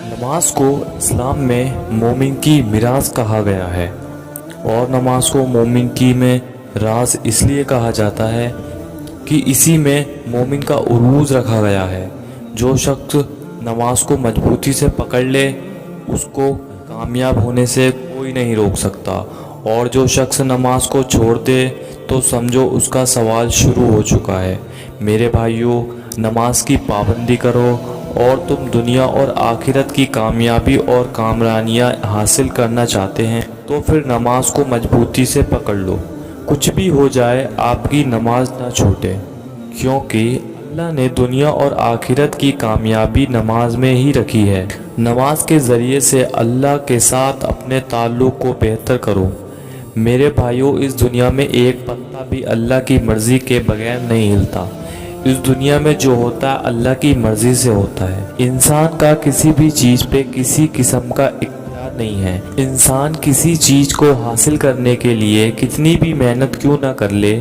نماز کو اسلام میں مومن کی میراث کہا گیا ہے، اور نماز کو مومن کی میں راز اس لیے کہا جاتا ہے کہ اسی میں مومن کا عروج رکھا گیا ہے۔ جو شخص نماز کو مضبوطی سے پکڑ لے اس کو کامیاب ہونے سے کوئی نہیں روک سکتا، اور جو شخص نماز کو چھوڑ دے تو سمجھو اس کا سوال شروع ہو چکا ہے۔ میرے بھائیوں، نماز کی پابندی کرو، اور تم دنیا اور آخرت کی کامیابی اور کامرانیاں حاصل کرنا چاہتے ہیں تو پھر نماز کو مضبوطی سے پکڑ لو۔ کچھ بھی ہو جائے آپ کی نماز نہ چھوٹے، کیونکہ اللہ نے دنیا اور آخرت کی کامیابی نماز میں ہی رکھی ہے۔ نماز کے ذریعے سے اللہ کے ساتھ اپنے تعلق کو بہتر کرو۔ میرے بھائیوں، اس دنیا میں ایک پتا بھی اللہ کی مرضی کے بغیر نہیں ہلتا۔ اس دنیا میں جو ہوتا ہے اللہ کی مرضی سے ہوتا ہے۔ انسان کا کسی بھی چیز پہ کسی قسم کا اختیار نہیں ہے۔ انسان کسی چیز کو حاصل کرنے کے لیے کتنی بھی محنت کیوں نہ کر لے،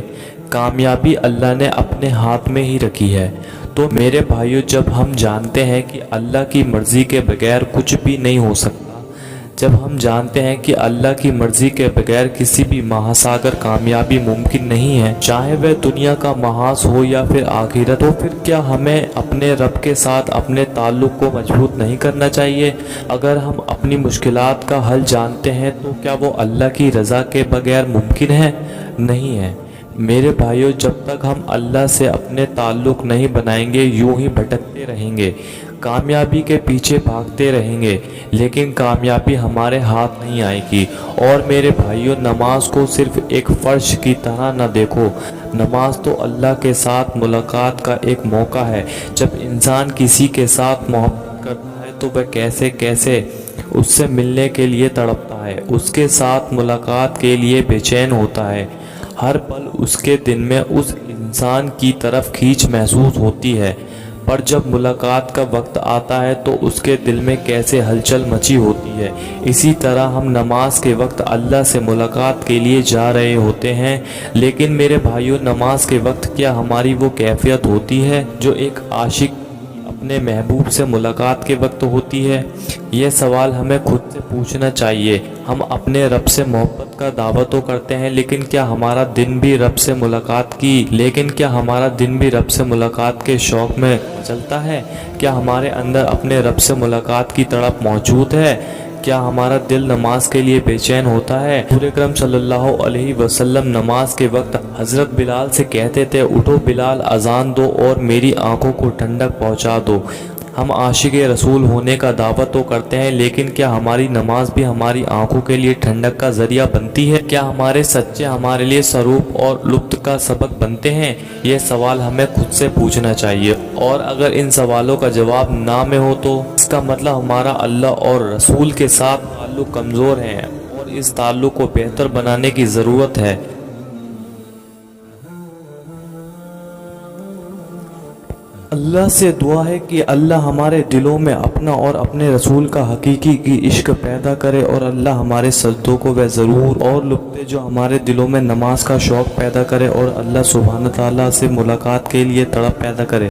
کامیابی اللہ نے اپنے ہاتھ میں ہی رکھی ہے۔ تو میرے بھائیوں، جب ہم جانتے ہیں کہ اللہ کی مرضی کے بغیر کچھ بھی نہیں ہو سکتا، جب ہم جانتے ہیں کہ اللہ کی مرضی کے بغیر کسی بھی مہاساگر کامیابی ممکن نہیں ہے، چاہے وہ دنیا کا محاذ ہو یا پھر آخرت، تو پھر کیا ہمیں اپنے رب کے ساتھ اپنے تعلق کو مضبوط نہیں کرنا چاہیے؟ اگر ہم اپنی مشکلات کا حل جانتے ہیں تو کیا وہ اللہ کی رضا کے بغیر ممکن ہے؟ نہیں ہے۔ میرے بھائیوں، جب تک ہم اللہ سے اپنے تعلق نہیں بنائیں گے یوں ہی بھٹکتے رہیں گے، کامیابی کے پیچھے بھاگتے رہیں گے، لیکن کامیابی ہمارے ہاتھ نہیں آئے گی۔ اور میرے بھائیوں، نماز کو صرف ایک فرض کی طرح نہ دیکھو۔ نماز تو اللہ کے ساتھ ملاقات کا ایک موقع ہے۔ جب انسان کسی کے ساتھ محبت کرتا ہے تو وہ کیسے اس سے ملنے کے لیے تڑپتا ہے، اس کے ساتھ ملاقات کے لیے بے چین ہوتا ہے۔ ہر پل اس کے دن میں اس انسان کی طرف کھینچ محسوس ہوتی ہے، پر جب ملاقات کا وقت آتا ہے تو اس کے دل میں کیسے ہلچل مچی ہوتی ہے۔ اسی طرح ہم نماز کے وقت اللہ سے ملاقات کے لیے جا رہے ہوتے ہیں، لیکن میرے بھائیوں، نماز کے وقت کیا ہماری وہ کیفیت ہوتی ہے جو ایک عاشق اپنے محبوب سے ملاقات کے وقت ہوتی ہے؟ یہ سوال ہمیں خود سے پوچھنا چاہیے۔ ہم اپنے رب سے محبت کا دعویٰ تو کرتے ہیں، لیکن کیا ہمارا دن بھی رب سے ملاقات کے شوق میں چلتا ہے؟ کیا ہمارے اندر اپنے رب سے ملاقات کی تڑپ موجود ہے؟ کیا ہمارا دل نماز کے لیے بے چین ہوتا ہے؟ حضور اکرم صلی اللہ علیہ وسلم نماز کے وقت حضرت بلال سے کہتے تھے، اٹھو بلال، اذان دو اور میری آنکھوں کو ٹھنڈک پہنچا دو۔ ہم عاشق رسول ہونے کا دعویٰ تو کرتے ہیں، لیکن کیا ہماری نماز بھی ہماری آنکھوں کے لیے ٹھنڈک کا ذریعہ بنتی ہے؟ کیا ہمارے سچے ہمارے لیے سروپ اور لطف کا سبب بنتے ہیں؟ یہ سوال ہمیں خود سے پوچھنا چاہیے، اور اگر ان سوالوں کا جواب نہ میں ہو تو اس کا مطلب ہمارا اللہ اور رسول کے ساتھ تعلق کمزور ہے، اور اس تعلق کو بہتر بنانے کی ضرورت ہے۔ اللہ سے دعا ہے کہ اللہ ہمارے دلوں میں اپنا اور اپنے رسول کا حقیقی کی عشق پیدا کرے، اور اللہ ہمارے سجدوں کو وہ ضرور اور لطف جو ہمارے دلوں میں نماز کا شوق پیدا کرے، اور اللہ سبحانہ تعالیٰ سے ملاقات کے لیے تڑپ پیدا کرے۔